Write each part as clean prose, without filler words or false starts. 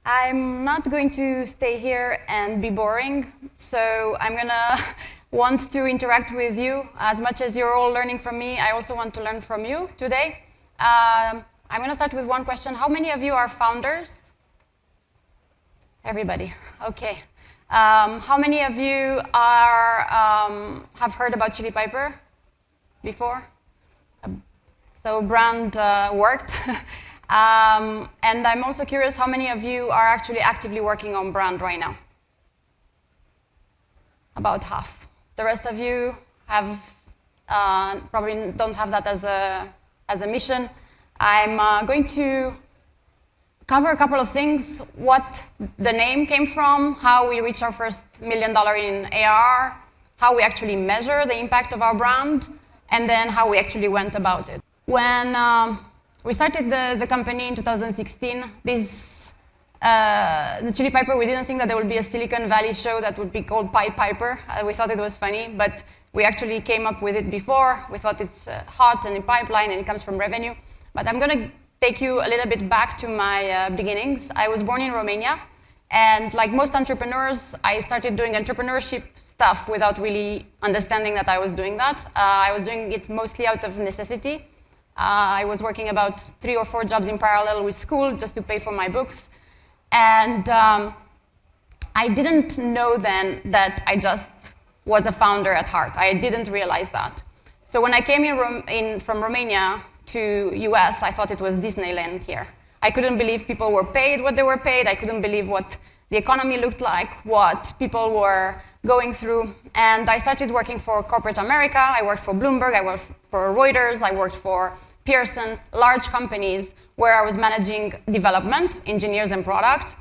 I'm not going to stay here and be boring, so I'm gonna want to interact with you. As much as you're all learning from me, I also want to learn from you today. I'm gonna start with one question. How many of you are founders? Everybody, okay. How many of you have heard about Chili Piper before? So brand worked. And I'm also curious how many of you are actually actively working on brand right now? About half. The rest of you have probably don't have that as a mission. I'm going to cover a couple of things, what the name came from, how we reached our first $1 million in ARR, how we actually measure the impact of our brand, and then how we actually went about it. When we started the company in 2016, the Chili Piper, we didn't think that there would be a Silicon Valley show that would be called Pied Piper. We thought it was funny, but we actually came up with it before. We thought it's hot and in pipeline and it comes from revenue. But I'm gonna take you a little bit back to my beginnings. I was born in Romania, and like most entrepreneurs, I started doing entrepreneurship stuff without really understanding that I was doing that. I was doing it mostly out of necessity. I was working about 3 or 4 jobs in parallel with school just to pay for my books. And I didn't know then that I just was a founder at heart. I didn't realize that. So when I came from Romania to US, I thought it was Disneyland here. I couldn't believe people were paid what they were paid. I couldn't believe what the economy looked like, what people were going through. And I started working for corporate America. I worked for Bloomberg, I worked for Reuters, I worked for Pearson, large companies where I was managing development, engineers and product.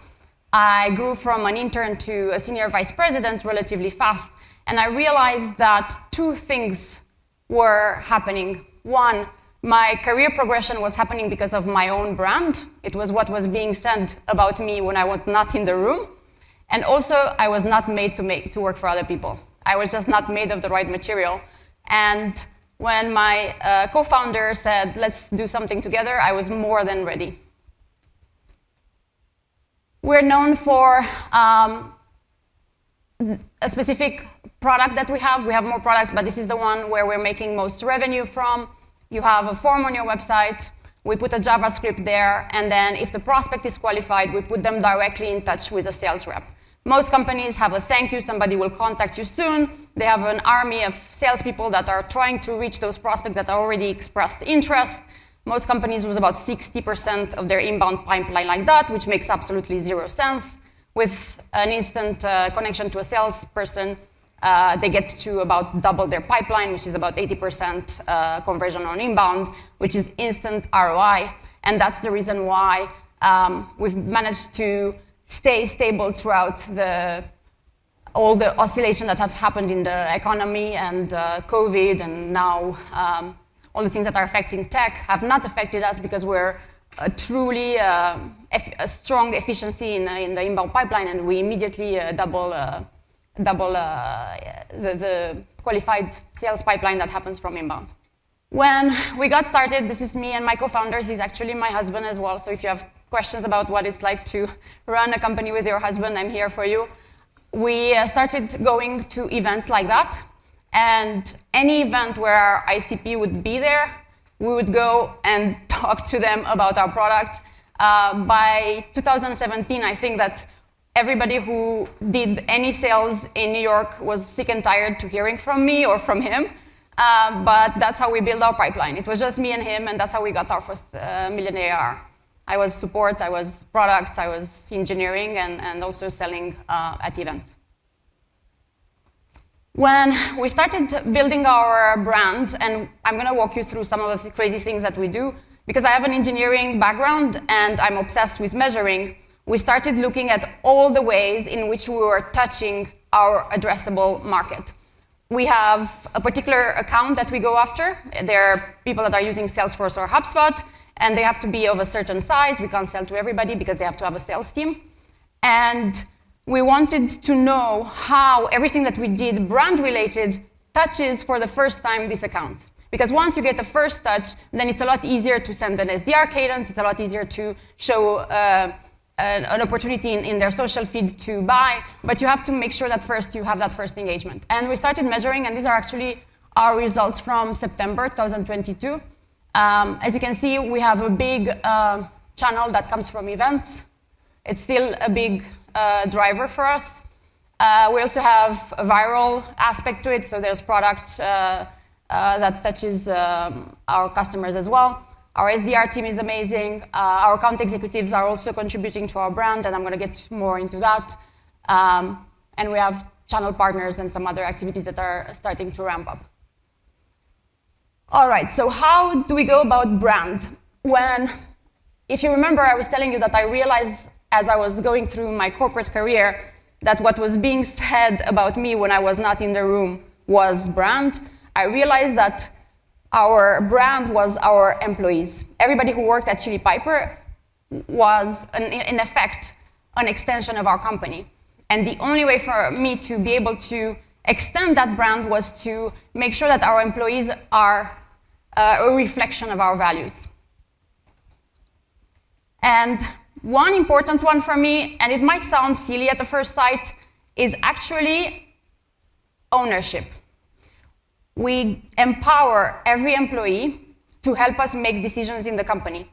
I grew from an intern to a senior vice president relatively fast. And I realized that 2 things were happening. One, my career progression was happening because of my own brand. It was what was being said about me when I was not in the room. And also, I was not made to work for other people. I was just not made of the right material. And when my co-founder said, let's do something together, I was more than ready. We're known for a specific product that we have. We have more products, but this is the one where we're making most revenue from. You have a form on your website. We put a JavaScript there, and then if the prospect is qualified, we put them directly in touch with a sales rep. Most companies have a thank you, somebody will contact you soon. They have an army of salespeople that are trying to reach those prospects that are already expressed interest. Most companies use about 60% of their inbound pipeline like that, which makes absolutely 0 sense. With an instant connection to a salesperson, they get to about double their pipeline, which is about 80% conversion on inbound, which is instant ROI. And that's the reason why we've managed to stay stable throughout all the oscillation that have happened in the economy and COVID, and now all the things that are affecting tech have not affected us because we're truly a strong efficiency in the inbound pipeline, and we immediately double the qualified sales pipeline that happens from inbound. When we got started, this is me and my co-founder. He's actually my husband as well, so if you have questions about what it's like to run a company with your husband, I'm here for you. We started going to events like that, and any event where our ICP would be there, we would go and talk to them about our product. By 2017, I think that everybody who did any sales in New York was sick and tired to hearing from me or from him, but that's how we built our pipeline. It was just me and him, and that's how we got our first million ARR. I was support, I was product, I was engineering, and also selling at events. When we started building our brand, and I'm going to walk you through some of the crazy things that we do, because I have an engineering background and I'm obsessed with measuring, we started looking at all the ways in which we were touching our addressable market. We have a particular account that we go after. There are people that are using Salesforce or HubSpot, and they have to be of a certain size. We can't sell to everybody because they have to have a sales team. And we wanted to know how everything that we did brand-related touches for the first time these accounts. Because once you get the first touch, then it's a lot easier to send an SDR cadence. It's a lot easier to show an opportunity in their social feed to buy, but you have to make sure that first you have that first engagement. And we started measuring, and these are actually our results from September 2022. As you can see, we have a big channel that comes from events. It's still a big driver for us. We also have a viral aspect to it, so there's product that touches our customers as well. Our SDR team is amazing. Our account executives are also contributing to our brand, and I'm going to get more into that. And we have channel partners and some other activities that are starting to ramp up. All right, so how do we go about brand? If you remember, I was telling you that I realized as I was going through my corporate career that what was being said about me when I was not in the room was brand. I realized that our brand was our employees. Everybody who worked at Chili Piper was, in effect, an extension of our company. And the only way for me to be able to extend that brand was to make sure that our employees are a reflection of our values. And one important one for me, and it might sound silly at the first sight, is actually ownership. We empower every employee to help us make decisions in the company.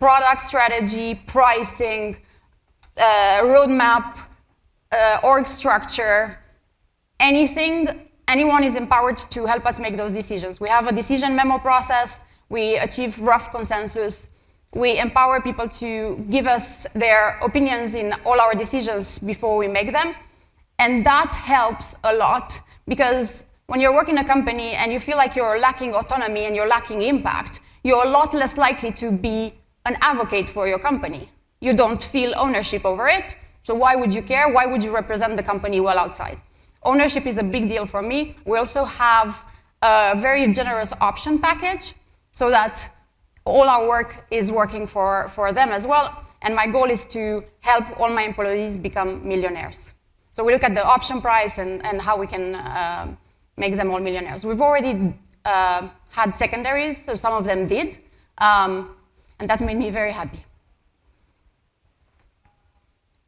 Product strategy, pricing, roadmap, org structure, anyone is empowered to help us make those decisions. We have a decision memo process. We achieve rough consensus. We empower people to give us their opinions in all our decisions before we make them. And that helps a lot because when you're working in a company and you feel like you're lacking autonomy and you're lacking impact, you're a lot less likely to be an advocate for your company. You don't feel ownership over it, so why would you care? Why would you represent the company well outside? Ownership is a big deal for me. We also have a very generous option package so that all our work is working for them as well, and my goal is to help all my employees become millionaires. So we look at the option price and how we can make them all millionaires. We've already had secondaries, so some of them did, and that made me very happy.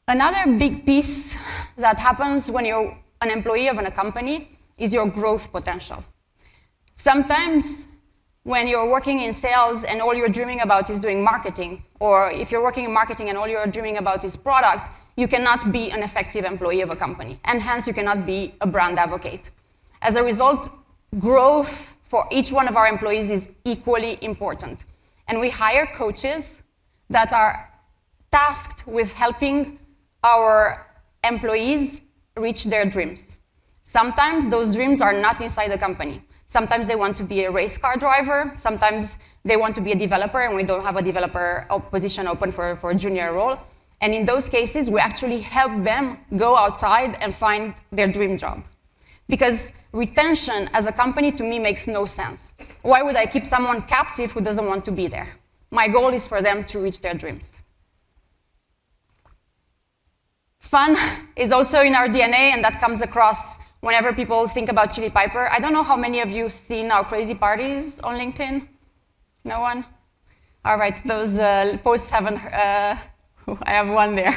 Another big piece that happens when you're an employee of a company is your growth potential. Sometimes when you're working in sales and all you're dreaming about is doing marketing, or if you're working in marketing and all you're dreaming about is product, you cannot be an effective employee of a company, and hence you cannot be a brand advocate. As a result, growth for each one of our employees is equally important. And we hire coaches that are tasked with helping our employees reach their dreams. Sometimes those dreams are not inside the company. Sometimes they want to be a race car driver. Sometimes they want to be a developer, and we don't have a developer position open for a junior role. And in those cases, we actually help them go outside and find their dream job. Because retention as a company, to me, makes no sense. Why would I keep someone captive who doesn't want to be there? My goal is for them to reach their dreams. Fun is also in our DNA, and that comes across whenever people think about Chili Piper. I don't know how many of you have seen our crazy parties on LinkedIn? No one? All right, those posts haven't, I have one there.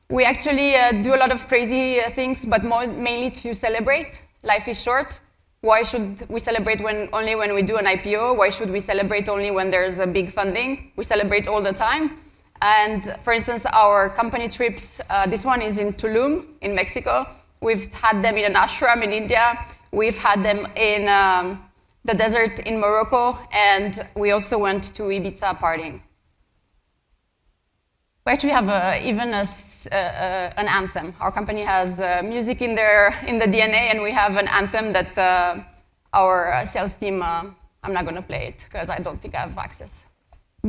We actually do a lot of crazy things, but mainly to celebrate. Life is short. Why should we celebrate only when we do an IPO? Why should we celebrate only when there's a big funding? We celebrate all the time. And for instance, our company trips, this one is in Tulum, in Mexico. We've had them in an ashram in India. We've had them in the desert in Morocco. And we also went to Ibiza partying. We actually have even an anthem. Our company has music in the DNA, and we have an anthem that our sales team, I'm not going to play it because I don't think I have access.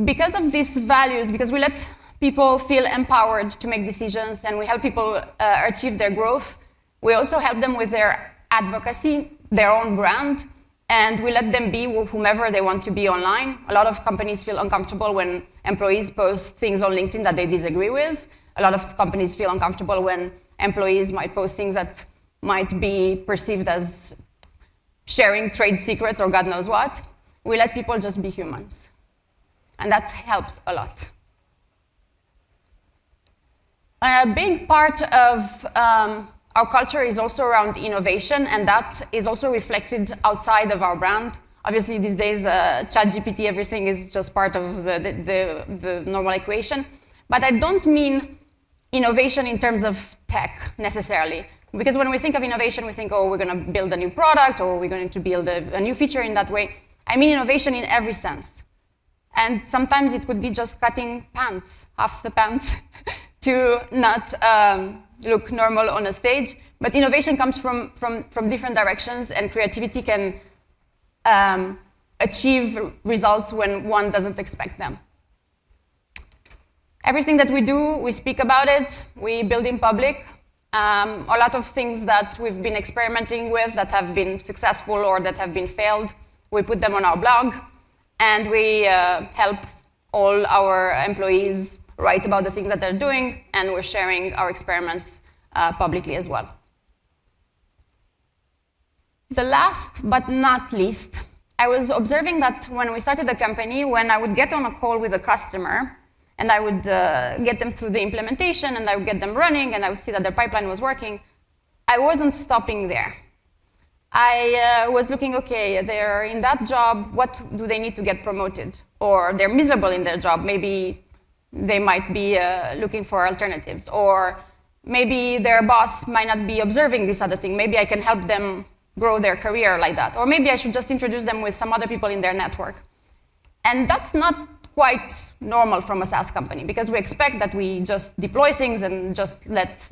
Because of these values, because we let people feel empowered to make decisions and we help people achieve their growth, we also help them with their advocacy, their own brand, and we let them be whomever they want to be online. A lot of companies feel uncomfortable when employees post things on LinkedIn that they disagree with. A lot of companies feel uncomfortable when employees might post things that might be perceived as sharing trade secrets or God knows what. We let people just be humans. And that helps a lot. A big part of our culture is also around innovation, and that is also reflected outside of our brand. Obviously, these days, ChatGPT, everything is just part of the normal equation. But I don't mean innovation in terms of tech, necessarily. Because when we think of innovation, we think, oh, we're going to build a new product, or we're going to build a new feature in that way. I mean innovation in every sense. And sometimes it could be just cutting pants, half the pants, to not look normal on a stage. But innovation comes from different directions, and creativity can achieve results when one doesn't expect them. Everything that we do, we speak about it, we build in public. A lot of things that we've been experimenting with that have been successful or that have been failed, we put them on our blog, and we help all our employees write about the things that they're doing, and we're sharing our experiments publicly as well. The last but not least, I was observing that when we started the company, when I would get on a call with a customer, and I would get them through the implementation, and I would get them running, and I would see that their pipeline was working, I wasn't stopping there. I was looking, okay, they're in that job, what do they need to get promoted? Or they're miserable in their job, maybe they might be looking for alternatives. Or maybe their boss might not be observing this other thing, maybe I can help them grow their career like that. Or maybe I should just introduce them with some other people in their network. And that's not quite normal from a SaaS company, because we expect that we just deploy things and just let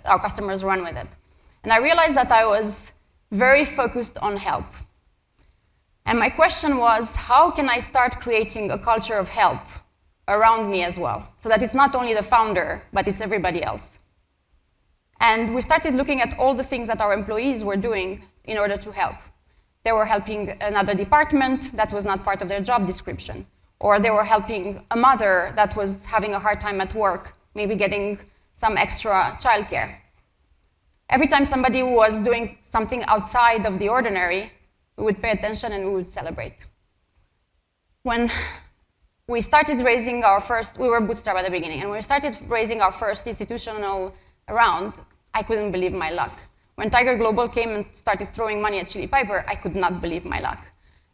our customers run with it. And I realized that I was very focused on help. And my question was, how can I start creating a culture of help around me as well, so that it's not only the founder, but it's everybody else? And we started looking at all the things that our employees were doing in order to help. They were helping another department that was not part of their job description. Or they were helping a mother that was having a hard time at work, maybe getting some extra childcare. Every time somebody was doing something outside of the ordinary, we would pay attention and we would celebrate. When we started raising our first, we were bootstrapped at the beginning, and when we started raising our first institutional round, I couldn't believe my luck. When Tiger Global came and started throwing money at Chili Piper, I could not believe my luck.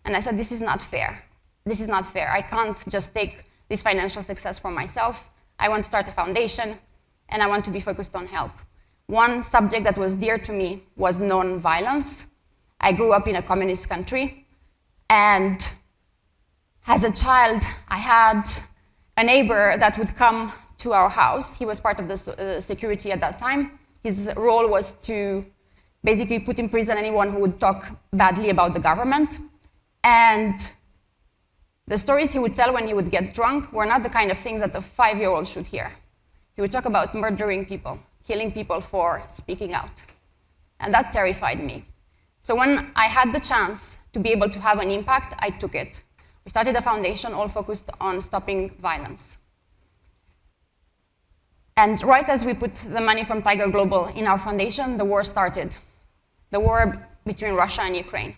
And I said, this is not fair. This is not fair. I can't just take this financial success for myself. I want to start a foundation, and I want to be focused on help. One subject that was dear to me was non-violence. I grew up in a communist country, and as a child, I had a neighbor that would come to our house. He was part of the security at that time. His role was to basically put in prison anyone who would talk badly about the government. And the stories he would tell when he would get drunk were not the kind of things that a 5-year-old should hear. He would talk about murdering people, killing people for speaking out. And that terrified me. So when I had the chance to be able to have an impact, I took it. We started a foundation all focused on stopping violence. And right as we put the money from Tiger Global in our foundation, the war started. The war between Russia and Ukraine.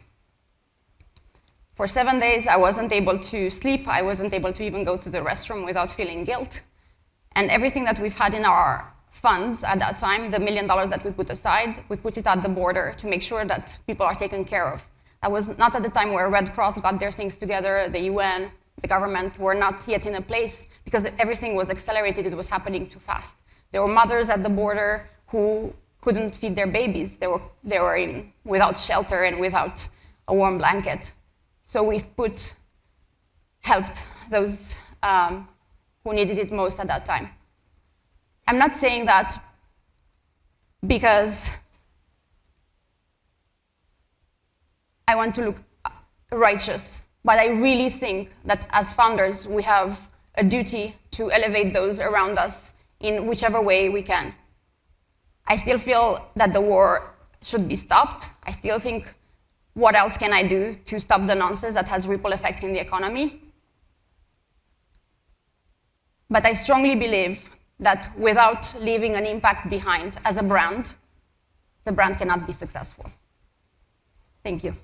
For 7 days, I wasn't able to sleep. I wasn't able to even go to the restroom without feeling guilt. And everything that we've had in our funds at that time, the $1 million that we put aside, we put it at the border to make sure that people are taken care of. That was not at the time where Red Cross got their things together, the UN, the government were not yet in a place, because everything was accelerated, it was happening too fast. There were mothers at the border who couldn't feed their babies. They were without shelter and without a warm blanket. So we've helped those who needed it most at that time. I'm not saying that because I want to look righteous, but I really think that as founders, we have a duty to elevate those around us in whichever way we can. I still feel that the war should be stopped. I still think, what else can I do to stop the nonsense that has ripple effects in the economy? But I strongly believe that without leaving an impact behind as a brand, the brand cannot be successful. Thank you.